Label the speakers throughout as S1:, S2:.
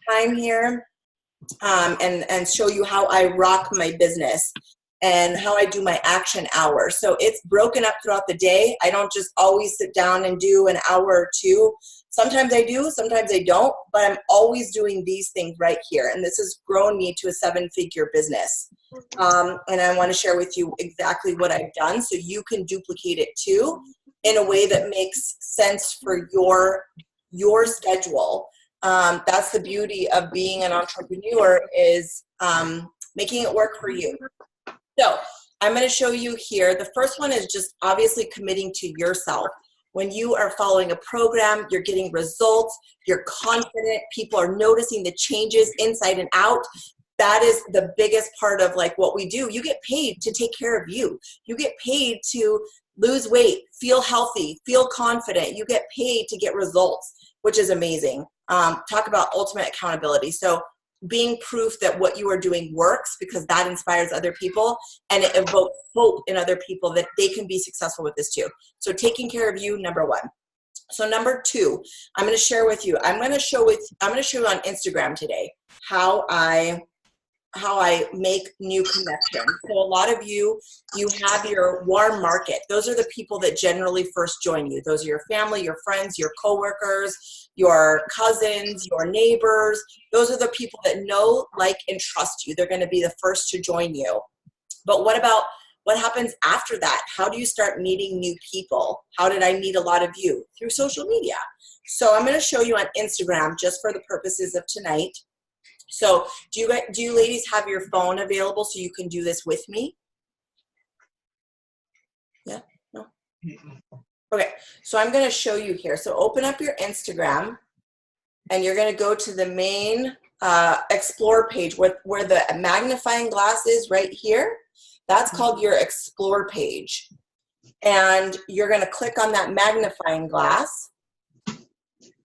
S1: time here and show you how I rock my business and how I do my action hour. So it's broken up throughout the day. I don't just always sit down and do an hour or two. Sometimes I do, sometimes I don't, but I'm always doing these things right here. And this has grown me to a 7-figure business. And I want to share with you exactly what I've done so you can duplicate it too in a way that makes sense for your schedule. That's the beauty of being an entrepreneur, is making it work for you. So I'm going to show you here. The first one is just obviously committing to yourself. When you are following a program, you're getting results, you're confident, people are noticing the changes inside and out. That is the biggest part of like what we do. You get paid to take care of you. You get paid to lose weight, feel healthy, feel confident. You get paid to get results, which is amazing. Talk about ultimate accountability. So being proof that what you are doing works, because that inspires other people and it evokes hope in other people that they can be successful with this too. So taking care of you, number one. So number two, I'm going to share with you. I'm going to show you on Instagram today how I make new connections. So a lot of you have your warm market. Those are the people that generally first join you. Those are your family, your friends, your coworkers, your cousins, your neighbors. Those are the people that know, like, and trust you. They're going to be the first to join you. But what happens after that? How do you start meeting new people? How did I meet a lot of you? Through social media. So I'm going to show you on Instagram just for the purposes of tonight. So do you ladies have your phone available so you can do this with me? Yeah? No? Okay, so I'm going to show you here. So open up your Instagram and you're going to go to the main Explore page where the magnifying glass is right here. That's called your Explore page. And you're going to click on that magnifying glass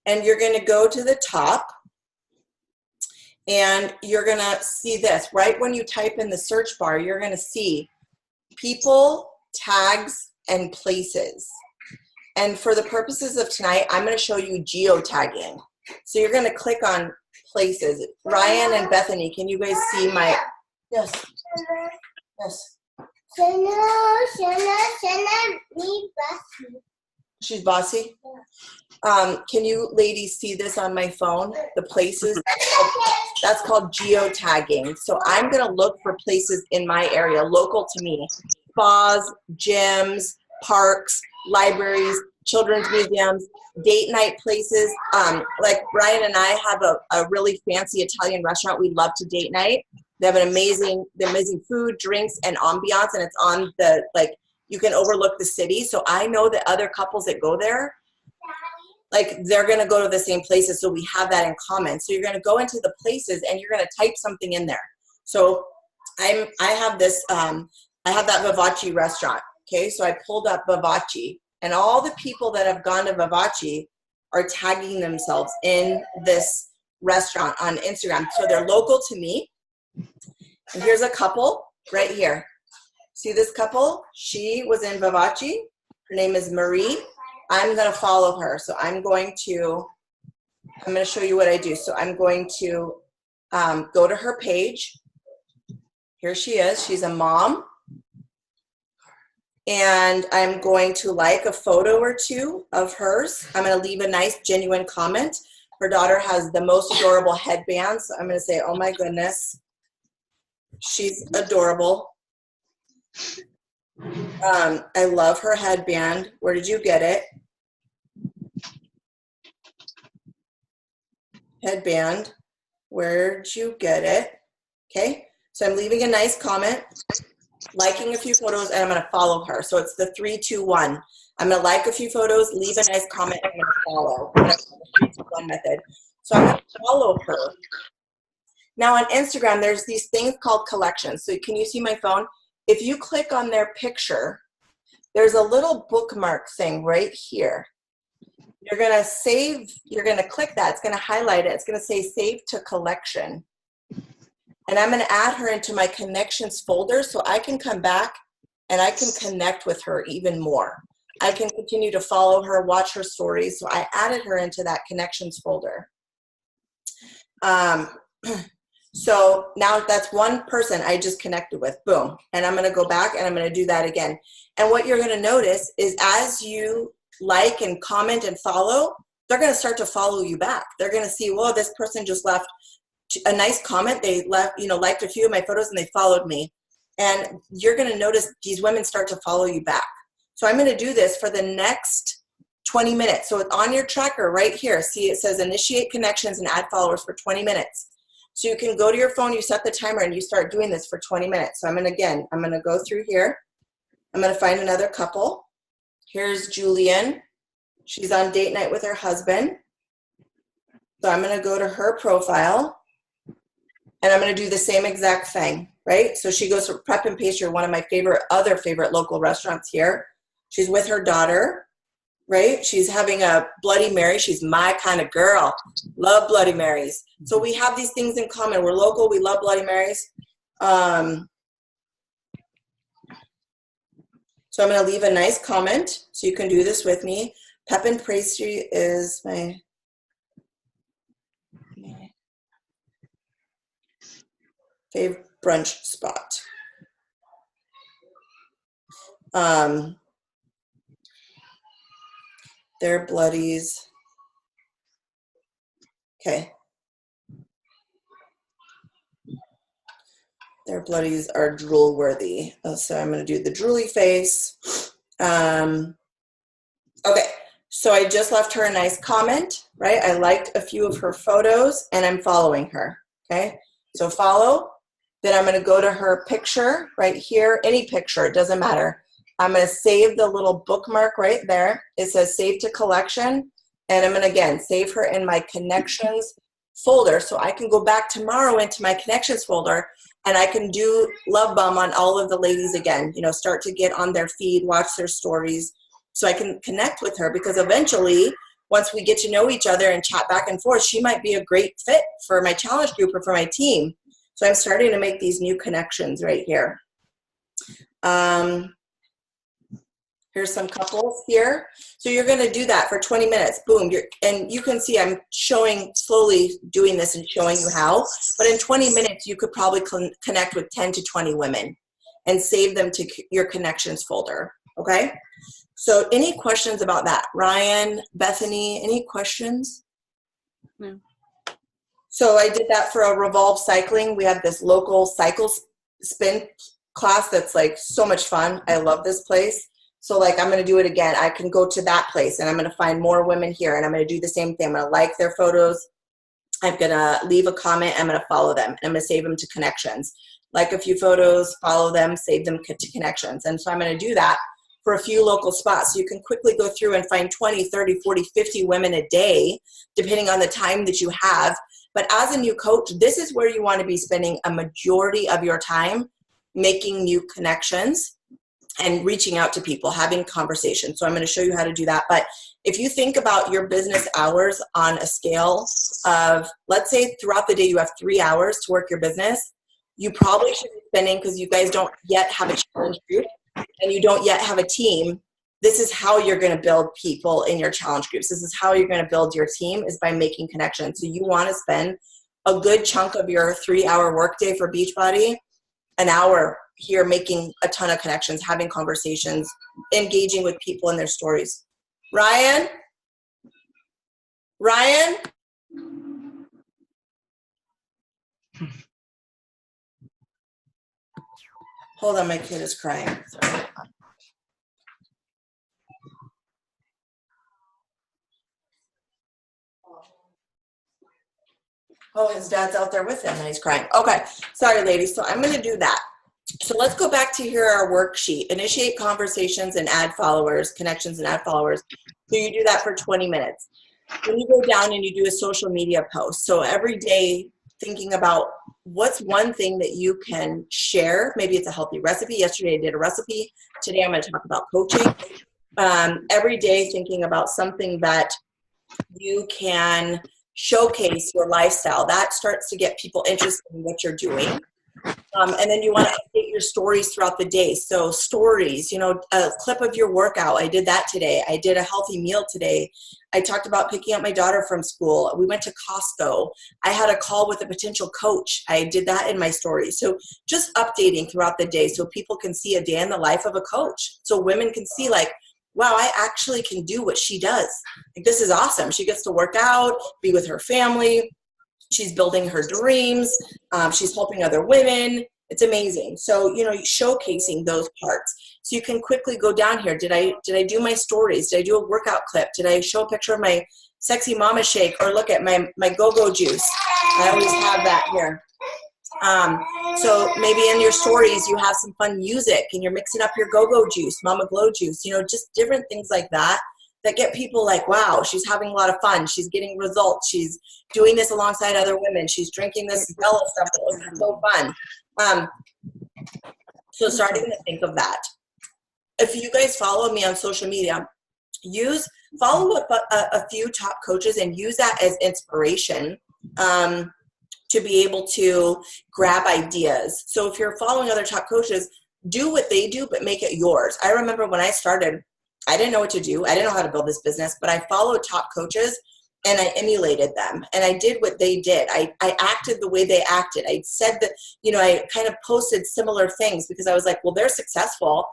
S1: and you're going to go to the top. And you're going to see this. Right when you type in the search bar, you're going to see people, tags, and places. And for the purposes of tonight, I'm going to show you geo tagging. So you're going to click on places. Ryan and Bethany, can you guys see my... Yes. Yes. She's bossy? Can you ladies see this on my phone? The places? That's called geo tagging. So I'm going to look for places in my area, local to me. Spas, gyms, parks, libraries, children's museums, date night places. Like Brian and I have a really fancy Italian restaurant we love to date night. They have an amazing food, drinks, and ambiance, and it's on the, like, you can overlook the city. So I know that other couples that go there, like, they're going to go to the same places, so we have that in common. So you're going to go into the places and you're going to type something in there. So I have that Vivace restaurant. Okay, so I pulled up Vivace, and all the people that have gone to Vivace are tagging themselves in this restaurant on Instagram. So they're local to me. And here's a couple right here. See this couple? She was in Vivace. Her name is Marie. I'm going to follow her. So I'm going to show you what I do. So I'm going to go to her page. Here she is. She's a mom. And I'm going to like a photo or two of hers. I'm going to leave a nice, genuine comment. Her daughter has the most adorable headband. So I'm going to say, oh my goodness, she's adorable. I love her headband. Where did you get it? Headband. Where'd you get it? Okay. So I'm leaving a nice comment, liking a few photos, and I'm going to follow her. So it's the 3, 2, 1. I'm going to like a few photos, leave a nice comment, and I'm going to follow. That's the 3, 2, 1 method. So I'm going to follow her. Now on Instagram, there's these things called collections. So can you see my phone? If you click on their picture, there's a little bookmark thing right here. You're going to save, you're going to click that. It's going to highlight it. It's going to say save to collection. And I'm going to add her into my connections folder so I can come back and I can connect with her even more. I can continue to follow her, watch her stories. So I added her into that connections folder. Um, so now that's one person I just connected with, boom. And I'm going to go back and I'm going to do that again. And what you're going to notice is as you like and comment and follow, they're going to start to follow you back. They're going to see, well, this person just left a nice comment. They left, liked a few of my photos and they followed me. And you're going to notice these women start to follow you back. So I'm going to do this for the next 20 minutes. So it's on your tracker right here. See, it says initiate connections and add followers for 20 minutes. So you can go to your phone, you set the timer, and you start doing this for 20 minutes. So I'm going to go through here. I'm going to find another couple. Here's Julian. She's on date night with her husband. So I'm going to go to her profile, and I'm going to do the same exact thing, right? So she goes to Prep and Pastry, one of my other favorite local restaurants here. She's with her daughter. Right? She's having a Bloody Mary. She's my kind of girl. Love Bloody Marys. So we have these things in common. We're local. We love Bloody Marys. So I'm going to leave a nice comment. So you can do this with me. Pep and Pastry is my favorite brunch spot. Their bloodies. Okay. Their bloodies are drool worthy. So I'm going to do the drooly face. Okay. So I just left her a nice comment, right? I liked a few of her photos and I'm following her. Okay. So follow. Then I'm going to go to her picture right here. Any picture, it doesn't matter. I'm going to save the little bookmark right there. It says save to collection. And I'm going to, again, save her in my connections folder. So I can go back tomorrow into my connections folder and I can do love bomb on all of the ladies again, start to get on their feed, watch their stories so I can connect with her, because eventually once we get to know each other and chat back and forth, she might be a great fit for my challenge group or for my team. So I'm starting to make these new connections right here. Here's some couples here. So you're going to do that for 20 minutes. Boom. And you can see I'm slowly doing this and showing you how. But in 20 minutes, you could probably connect with 10 to 20 women and save them to your connections folder. Okay? So any questions about that? Ryan, Bethany, any questions?
S2: No.
S1: So I did that for a Revolve Cycling. We have this local cycle spin class that's like so much fun. I love this place. So like I'm going to do it again. I can go to that place and I'm going to find more women here and I'm going to do the same thing. I'm going to like their photos. I'm going to leave a comment. I'm going to follow them. And I'm going to save them to connections. Like a few photos, follow them, save them to connections. And so I'm going to do that for a few local spots. So you can quickly go through and find 20, 30, 40, 50 women a day, depending on the time that you have. But as a new coach, this is where you want to be spending a majority of your time, making new connections and reaching out to people, having conversations. So I'm going to show you how to do that. But if you think about your business hours on a scale of, let's say throughout the day you have 3 hours to work your business, you probably should be spending, because you guys don't yet have a challenge group and you don't yet have a team, this is how you're going to build people in your challenge groups. This is how you're going to build your team, is by making connections. So you want to spend a good chunk of your 3-hour workday for Beachbody, an hour here making a ton of connections, having conversations, engaging with people in their stories. Ryan? Hold on, my kid is crying. Sorry. Oh, his dad's out there with him and he's crying. Okay, sorry ladies. So I'm going to do that. So let's go back to here, our worksheet. Initiate conversations and add followers, connections and add followers. So you do that for 20 minutes. Then you go down and you do a social media post. So every day thinking about what's one thing that you can share. Maybe it's a healthy recipe. Yesterday I did a recipe. Today I'm going to talk about coaching. Every day thinking about something that you can showcase your lifestyle. That starts to get people interested in what you're doing. And then you want to update your stories throughout the day. So stories, you know, a clip of your workout. I did that today. I did a healthy meal today. I talked about picking up my daughter from school. We went to Costco. I had a call with a potential coach. I did that in my stories. So just updating throughout the day so people can see a day in the life of a coach. So women can see like, wow, I actually can do what she does. Like, this is awesome. She gets to work out, be with her family. She's building her dreams. She's helping other women. It's amazing. So, you know, showcasing those parts. So you can quickly go down here. Did I do my stories? Did I do a workout clip? Did I show a picture of my sexy mama shake? Or look at my go-go juice. I always have that here. So maybe in your stories, you have some fun music and you're mixing up your go-go juice, mama glow juice, you know, just different things like that get people like, wow, she's having a lot of fun. She's getting results. She's doing this alongside other women. She's drinking this Bella stuff that looks so fun. So starting to think of that. If you guys follow me on social media, follow a few top coaches and use that as inspiration to be able to grab ideas. So if you're following other top coaches, do what they do, but make it yours. I remember when I started, I didn't know what to do. I didn't know how to build this business, but I followed top coaches and I emulated them and I did what they did. I acted the way they acted. I said that, you know, I kind of posted similar things because I was like, well, they're successful.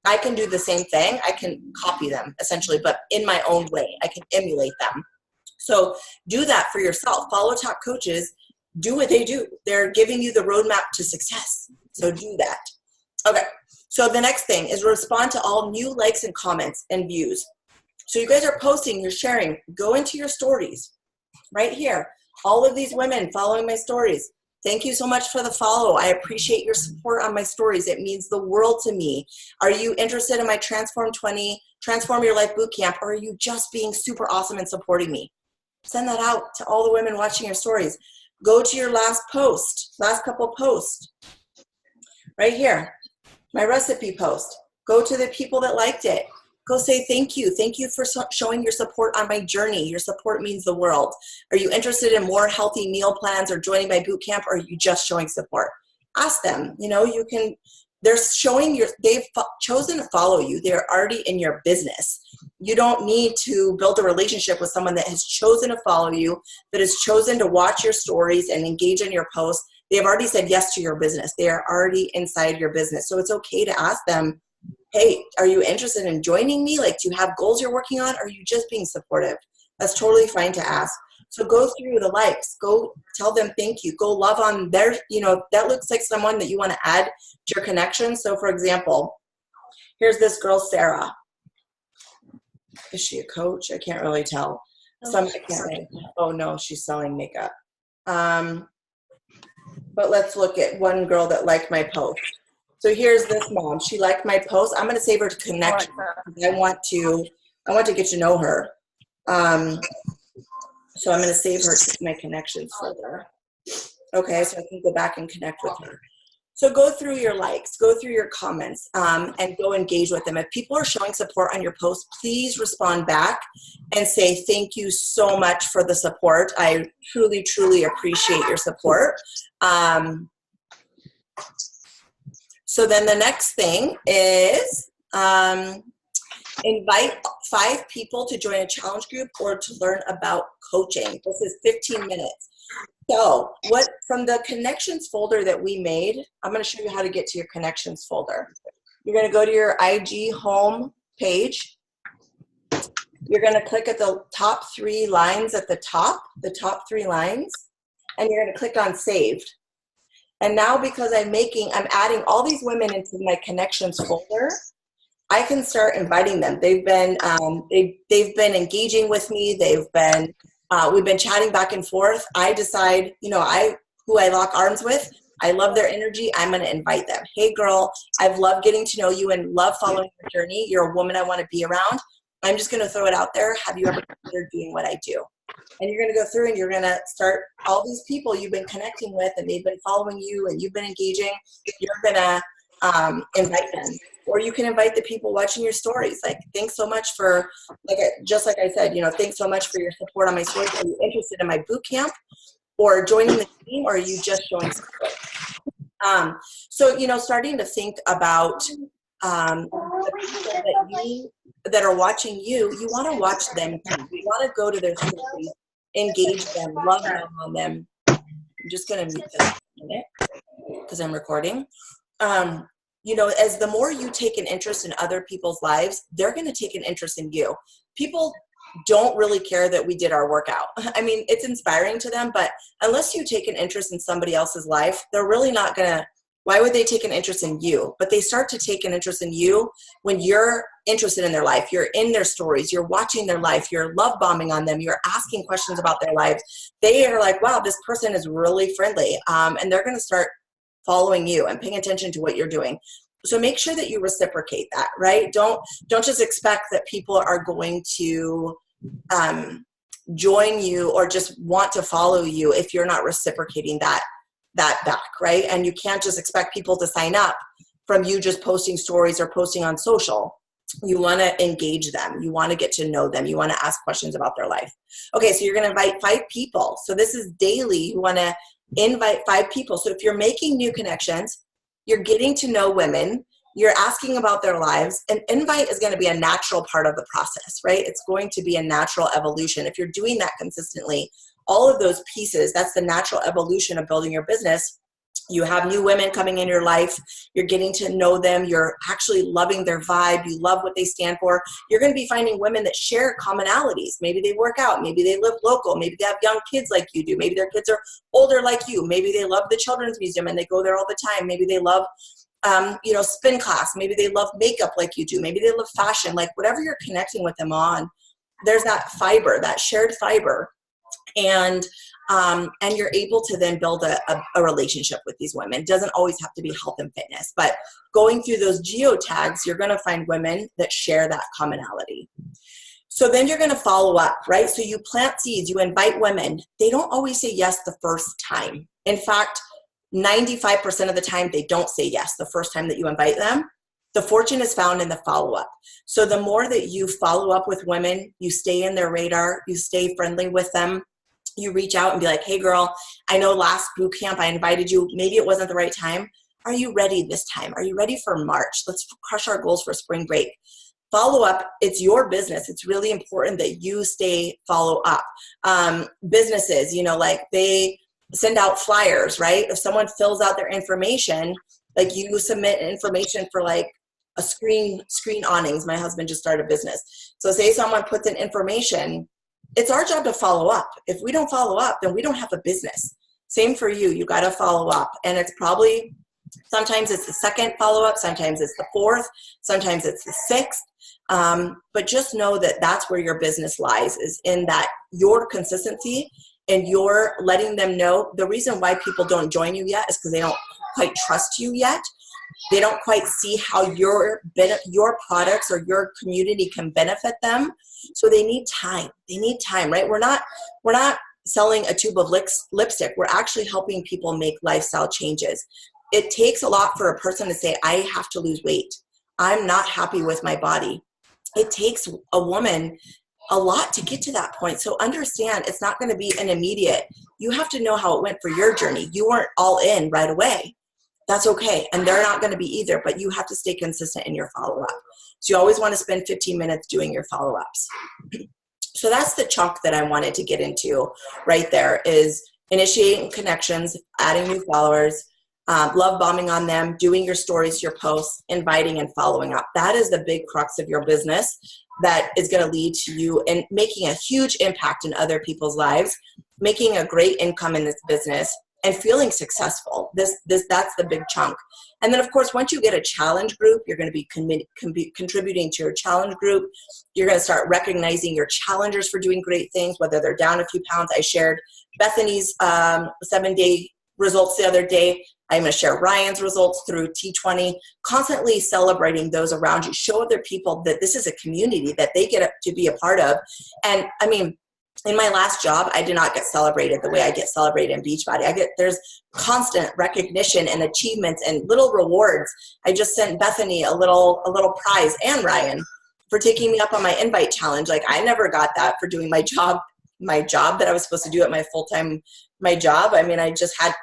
S1: I can do the same thing. I can copy them essentially, but in my own way. I can emulate them. So do that for yourself. Follow top coaches. Do what they do. They're giving you the roadmap to success. So do that. Okay. So the next thing is respond to all new likes and comments and views. So you guys are posting, you're sharing, go into your stories right here. All of these women following my stories. Thank you so much for the follow. I appreciate your support on my stories. It means the world to me. Are you interested in my Transform Your Life Bootcamp, or are you just being super awesome and supporting me? Send that out to all the women watching your stories. Go to your last couple posts right here. My recipe post. Go to the people that liked it. Go say thank you. Thank you for showing your support on my journey. Your support means the world. Are you interested in more healthy meal plans or joining my boot camp, or are you just showing support? Ask them. You know, they've chosen to follow you. They're already in your business. You don't need to build a relationship with someone that has chosen to follow you, that has chosen to watch your stories and engage in your posts. They have already said yes to your business. They are already inside your business. So it's okay to ask them, hey, are you interested in joining me? Like, do you have goals you're working on? Or are you just being supportive? That's totally fine to ask. So go through the likes. Go tell them thank you. Go love on their, you know, that looks like someone that you want to add to your connection. So for example, here's this girl, Sarah. Is she a coach? I can't really tell. Oh no, she's selling makeup. But let's look at one girl that liked my post. So here's this mom. She liked my post. I'm going to save her to connection. I want to get to know her. So I'm going to save her to my connections folder. Okay, so I can go back and connect with her. So go through your likes, go through your comments, and go engage with them. If people are showing support on your post, please respond back and say, thank you so much for the support. I truly, truly appreciate your support. So then the next thing is invite 5 people to join a challenge group or to learn about coaching. This is 15 minutes. So from the connections folder that we made, I'm going to show you how to get to your connections folder. You're going to go to your IG home page. You're going to click at the top 3 lines at the top 3 lines, and you're going to click on saved. And now because I'm adding all these women into my connections folder, I can start inviting them. They've been engaging with me. We've been chatting back and forth. I decide, you know, who I lock arms with. I love their energy. I'm going to invite them. Hey girl, I've loved getting to know you and love following your journey. You're a woman I want to be around. I'm just going to throw it out there. Have you ever considered doing what I do? And you're going to go through and you're going to start all these people you've been connecting with and they've been following you and you've been engaging. You're going to invite them. Or you can invite the people watching your stories. Like, thanks so much for, just like I said, you know, thanks so much for your support on my stories. Are you interested in my boot camp or joining the team, or are you just showing support? So, starting to think about the people that are watching you, you want to watch them too. You want to go to their stories, engage them, love them on them. I'm just going to mute this for a minute because I'm recording. As the more you take an interest in other people's lives, they're going to take an interest in you. People don't really care that we did our workout. I mean, it's inspiring to them, but unless you take an interest in somebody else's life, they're really not going to. Why would they take an interest in you? But they start to take an interest in you when you're interested in their life. You're in their stories. You're watching their life. You're love bombing on them. You're asking questions about their lives. They are like, wow, this person is really friendly. And they're going to start following you and paying attention to what you're doing. So make sure that you reciprocate that, right? Don't just expect that people are going to join you or just want to follow you if you're not reciprocating that back, right? And you can't just expect people to sign up from you just posting stories or posting on social. You want to engage them. You want to get to know them. You want to ask questions about their life. Okay, so you're going to invite 5 people. So this is daily. You want to invite 5 people. So if you're making new connections, you're getting to know women, you're asking about their lives, an invite is going to be a natural part of the process, right? It's going to be a natural evolution. If you're doing that consistently, all of those pieces, that's the natural evolution of building your business. You have new women coming in your life. You're getting to know them. You're actually loving their vibe. You love what they stand for. You're going to be finding women that share commonalities. Maybe they work out. Maybe they live local. Maybe they have young kids like you do. Maybe their kids are older like you. Maybe they love the Children's Museum and they go there all the time. Maybe they love spin class. Maybe they love makeup like you do. Maybe they love fashion. Like whatever you're connecting with them on, there's that fiber, that shared fiber. And you're able to then build a relationship with these women. It doesn't always have to be health and fitness, but going through those geo tags, you're going to find women that share that commonality. So then you're going to follow up, right? So you plant seeds, you invite women. They don't always say yes the first time. In fact, 95% of the time, they don't say yes the first time that you invite them. The fortune is found in the follow-up. So the more that you follow up with women, you stay in their radar, you stay friendly with them, you reach out and be like, hey girl, I know last boot camp I invited you. Maybe it wasn't the right time. Are you ready this time? Are you ready for March? Let's crush our goals for spring break. Follow up, it's your business. It's really important that you stay follow up. Businesses, like they send out flyers, right? If someone fills out their information, like you submit information for like a screen awnings. My husband just started a business. So say someone puts in information, it's our job to follow up. If we don't follow up, then we don't have a business. Same for you. You got to follow up. And it's probably, sometimes it's the second follow-up, sometimes it's the 4th, sometimes it's the 6th. But just know that that's where your business lies, is in that your consistency and you're letting them know. The reason why people don't join you yet is because they don't quite trust you yet. They don't quite see how your products or your community can benefit them. So they need time. They need time, right? We're not selling a tube of lipstick. We're actually helping people make lifestyle changes. It takes a lot for a person to say, I have to lose weight. I'm not happy with my body. It takes a woman a lot to get to that point. So understand, it's not going to be an immediate. You have to know how it went for your journey. You weren't all in right away. That's okay. And they're not going to be either, but you have to stay consistent in your follow-up. So you always want to spend 15 minutes doing your follow-ups. So that's the chunk that I wanted to get into right there, is initiating connections, adding new followers, love bombing on them, doing your stories, your posts, inviting and following up. That is the big crux of your business that is going to lead to you and making a huge impact in other people's lives, making a great income in this business, and feeling successful. That's the big chunk. And then, of course, once you get a challenge group, you're going to be contributing to your challenge group. You're going to start recognizing your challengers for doing great things, whether they're down a few pounds. I shared Bethany's 7-day results the other day. I'm going to share Ryan's results through T20, constantly celebrating those around you. Show other people that this is a community that they get to be a part of. And I mean, in my last job, I did not get celebrated the way I get celebrated in Beachbody. There's constant recognition and achievements and little rewards. I just sent Bethany a little prize, and Ryan, for taking me up on my invite challenge. Like, I never got that for doing my job that I was supposed to do at my full-time my job. I mean, I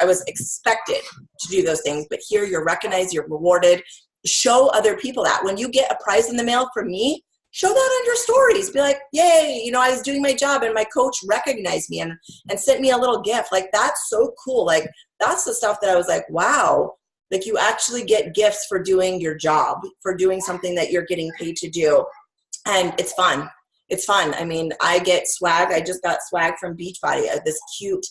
S1: was expected to do those things, but here you're recognized, you're rewarded. Show other people that. When you get a prize in the mail from me, show that on your stories. Be like, yay, you know, I was doing my job and my coach recognized me and sent me a little gift. Like, that's so cool. Like, that's the stuff that I was like, wow, like you actually get gifts for doing your job, for doing something that you're getting paid to do. And it's fun. It's fun. I mean, I get swag. I just got swag from Beachbody, this cute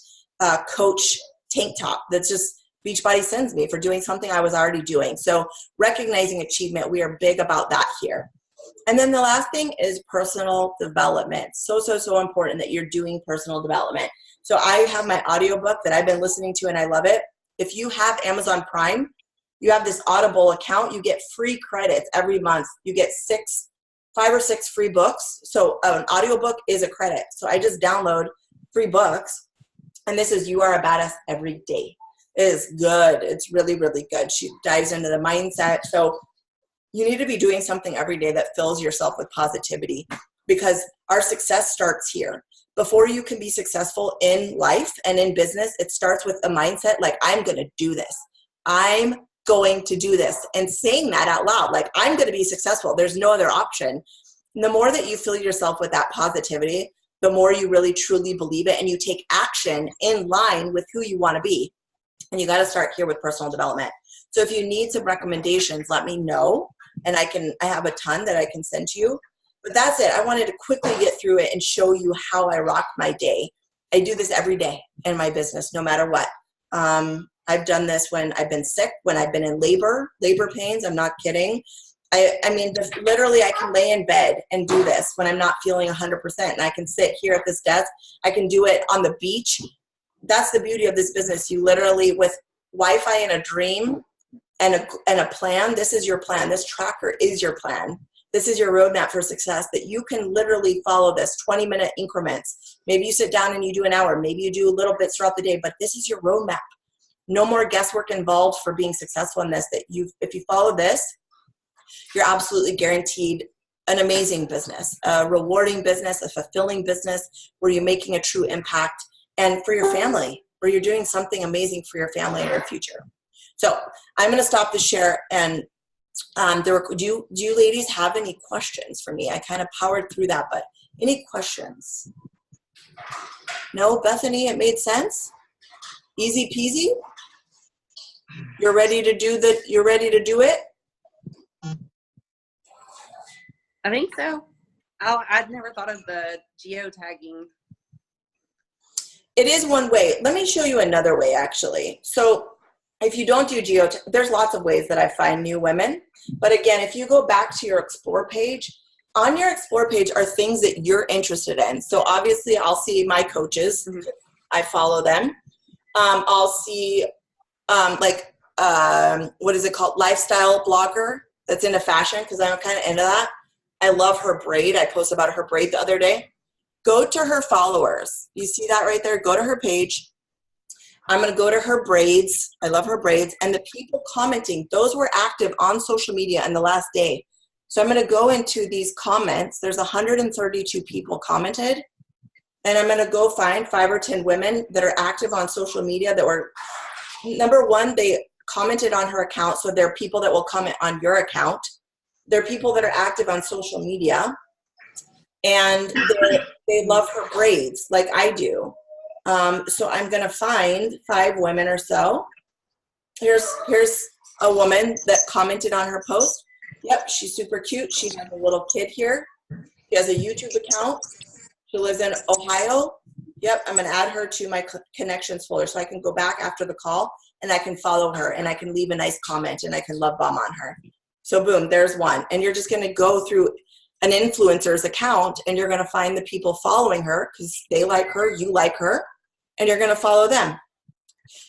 S1: coach tank top that's just Beachbody sends me for doing something I was already doing. So recognizing achievement, we are big about that here. And then the last thing is personal development. So important that you're doing personal development. So I have my audiobook that I've been listening to and I love it. If you have Amazon Prime, you have this Audible account, you get free credits every month. You get 5 or 6 free books. So an audiobook is a credit. So I just download free books. And this is You Are a Badass Every Day. It is good. It's really, really good. She dives into the mindset. So you need to be doing something every day that fills yourself with positivity, because our success starts here. Before you can be successful in life and in business, it starts with a mindset like, I'm going to do this. I'm going to do this. And saying that out loud, like, I'm going to be successful. There's no other option. And the more that you fill yourself with that positivity, the more you really truly believe it and you take action in line with who you want to be. And you got to start here with personal development. So if you need some recommendations, let me know. And I have a ton that I can send to you. But that's it. I wanted to quickly get through it and show you how I rock my day. I do this every day in my business, no matter what. I've done this when I've been sick, when I've been in labor pains. I'm not kidding. I mean, just literally I can lay in bed and do this when I'm not feeling 100%. And I can sit here at this desk. I can do it on the beach. That's the beauty of this business. You literally, with Wi-Fi and a dream and a plan, this is your plan. This tracker is your plan. This is your roadmap for success, that you can literally follow this 20-minute increments. Maybe you sit down and you do an hour. Maybe you do little bits throughout the day, but this is your roadmap. No more guesswork involved for being successful in this. If you follow this, you're absolutely guaranteed an amazing business, a rewarding business, a fulfilling business where you're making a true impact, and for your family, where you're doing something amazing for your family and your future. So I'm going to stop the share. And do you ladies have any questions for me? I kind of powered through that, but any questions? No, Bethany, it made sense? Easy peasy? You're ready to do it?
S2: I think so. I'd never thought of the geo tagging.
S1: It is one way. Let me show you another way, actually. So if you don't do there's lots of ways that I find new women. But again, if you go back to your Explore page, on your Explore page are things that you're interested in. So obviously I'll see my coaches. Mm-hmm. I follow them. I'll see what is it called? Lifestyle blogger that's into fashion, because I'm kind of into that. I love her braid. I posted about her braid the other day. Go to her followers. You see that right there? Go to her page. I'm going to go to her braids. I love her braids. And the people commenting, those were active on social media in the last day. So I'm going to go into these comments. There's 132 people commented. And I'm going to go find 5 or 10 women that are active on social media that were, number one, they commented on her account. So they're people that will comment on your account. They're people that are active on social media. And they love her braids like I do. So I'm going to find 5 women or so. Here's a woman that commented on her post. Yep, she's super cute. She has a little kid here. She has a YouTube account. She lives in Ohio. Yep, I'm going to add her to my connections folder so I can go back after the call and I can follow her and I can leave a nice comment and I can love bomb on her. So boom, there's one. And you're just going to go through an influencer's account and you're going to find the people following her because they like her, you like her, and you're going to follow them.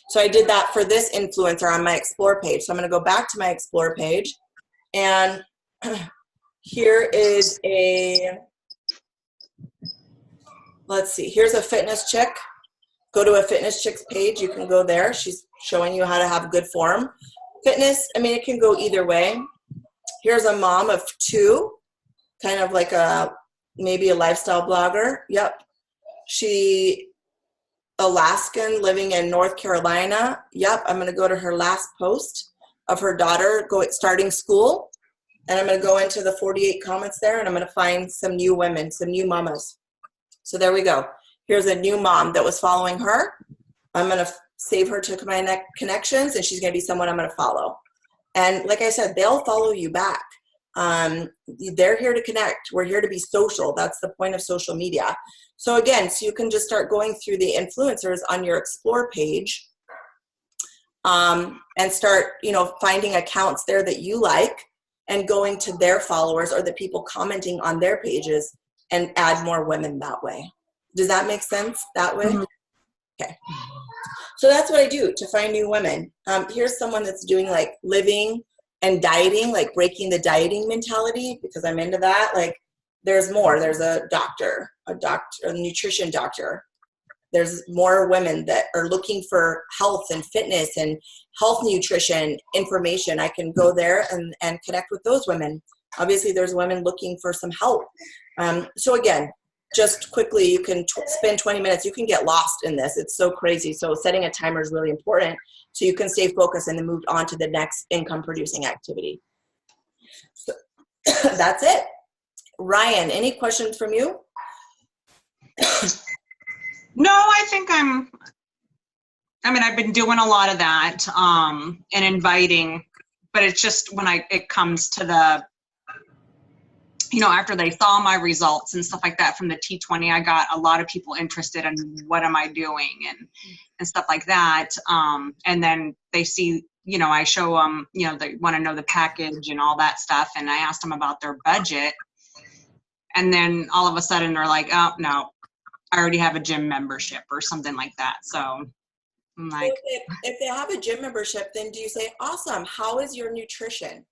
S1: So I did that for this influencer on my Explore page. So I'm going to go back to my Explore page, and here is let's see, here's a fitness chick. Go to a fitness chick's page. You can go there. She's showing you how to have good form. Fitness, I mean, it can go either way. Here's a mom of 2. Kind of like maybe a lifestyle blogger. Yep. She Alaskan living in North Carolina. Yep, I'm going to go to her last post of her daughter starting school. And I'm going to go into the 48 comments there, and I'm going to find some new women, some new mamas. So there we go. Here's a new mom that was following her. I'm going to save her to my connections, and she's going to be someone I'm going to follow. And like I said, they'll follow you back. They're here to connect. We're here to be social. That's the point of social media. So again, so you can just start going through the influencers on your explore page, and start, finding accounts there that you like and going to their followers or the people commenting on their pages and add more women that way. Does that make sense that way? Mm-hmm. Okay. So that's what I do to find new women. Here's someone that's doing like living and dieting, like breaking the dieting mentality, because I'm into that. Like there's more. There's a nutrition doctor. There's more women that are looking for health and fitness and health nutrition information. I can go there and connect with those women. Obviously, there's women looking for some help. So again, just quickly, you can spend 20 minutes. You can get lost in this. It's so crazy. So setting a timer is really important so you can stay focused and then move on to the next income-producing activity. So that's it. Ryan, any questions from you?
S3: No, I think I've been doing a lot of that and inviting, but it's just when it comes to the, after they saw my results and stuff like that from the T20, I got a lot of people interested in what am I doing and stuff like that. And then they see, I show them, they want to know the package and all that stuff. And I asked them about their budget. And then all of a sudden they're like, oh, no, I already have a gym membership or something like that. So I'm like,
S1: so if they have a gym membership, then do you say, awesome, how is your nutrition?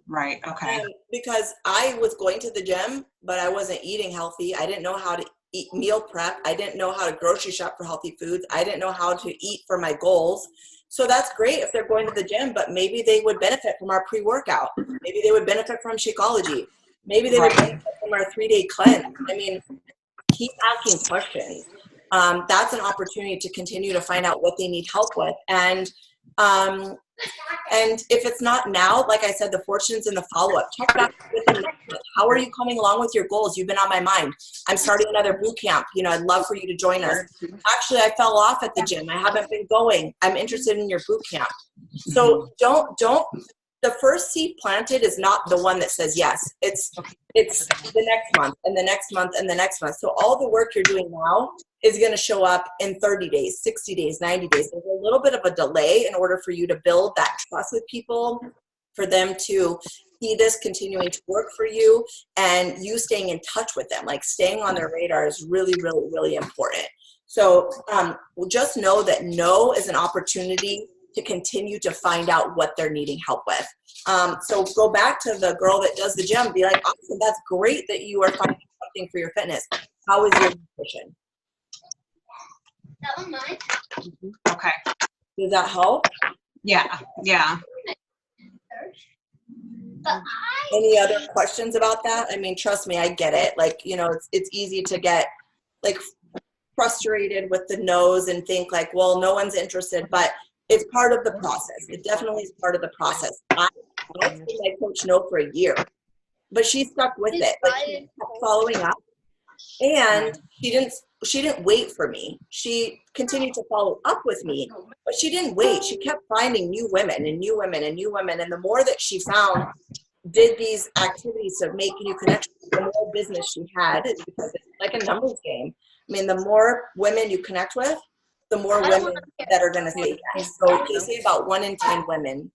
S3: Right. Okay.
S1: Because I was going to the gym, but I wasn't eating healthy. I didn't know how to eat meal prep. I didn't know how to grocery shop for healthy foods. I didn't know how to eat for my goals. So that's great if they're going to the gym, but maybe they would benefit from our pre-workout. Maybe they would benefit from Shakeology. Maybe they would benefit from our 3-day cleanse. I mean, keep asking questions. That's an opportunity to continue to find out what they need help with. And if it's not now, like I said, the fortune's in the follow-up. Check back with them next month. How are you coming along with your goals? You've been on my mind. I'm starting another boot camp. I'd love for you to join us. Actually, I fell off at the gym. I haven't been going. I'm interested in your boot camp. So don't. The first seed planted is not the one that says yes. It's the next month and the next month and the next month. So all the work you're doing now is going to show up in 30 days, 60 days, 90 days. There's a little bit of a delay in order for you to build that trust with people, for them to see this continuing to work for you, and you staying in touch with them. Like staying on their radar is really, really, really important. So just know that no is an opportunity to continue to find out what they're needing help with. So go back to the girl that does the gym, be like, awesome, that's great that you are finding something for your fitness. How is your nutrition?
S4: That one mine?
S3: Okay.
S1: Does that help?
S3: Yeah.
S1: Any other questions about that? I mean, trust me, I get it. Like, it's easy to get like frustrated with the no's and think like, well, no one's interested, but it's part of the process. It definitely is part of the process. I told my coach no for a year, but she stuck with it. Like she kept following up, and she didn't wait for me. She continued to follow up with me, but she didn't wait. She kept finding new women and new women and new women. And the more that she found did these activities to make new connections, the more business she had, because it's like a numbers game. I mean, the more women you connect with, the more women that are going to say yes. So you say about 1 in 10 women.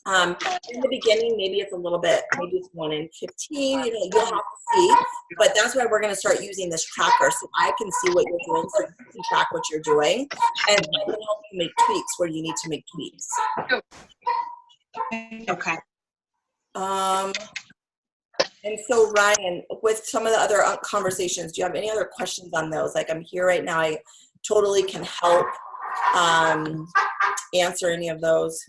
S1: In the beginning, maybe it's a little bit, maybe it's 1 in 15, you'll have to see. But that's why we're going to start using this tracker, so I can see what you're doing, so you can track what you're doing, and I can help you make tweaks where you need to make tweaks.
S3: Okay.
S1: And so Ryan, with some of the other conversations, do you have any other questions on those? Like, I'm here right now. I totally can help answer any of those.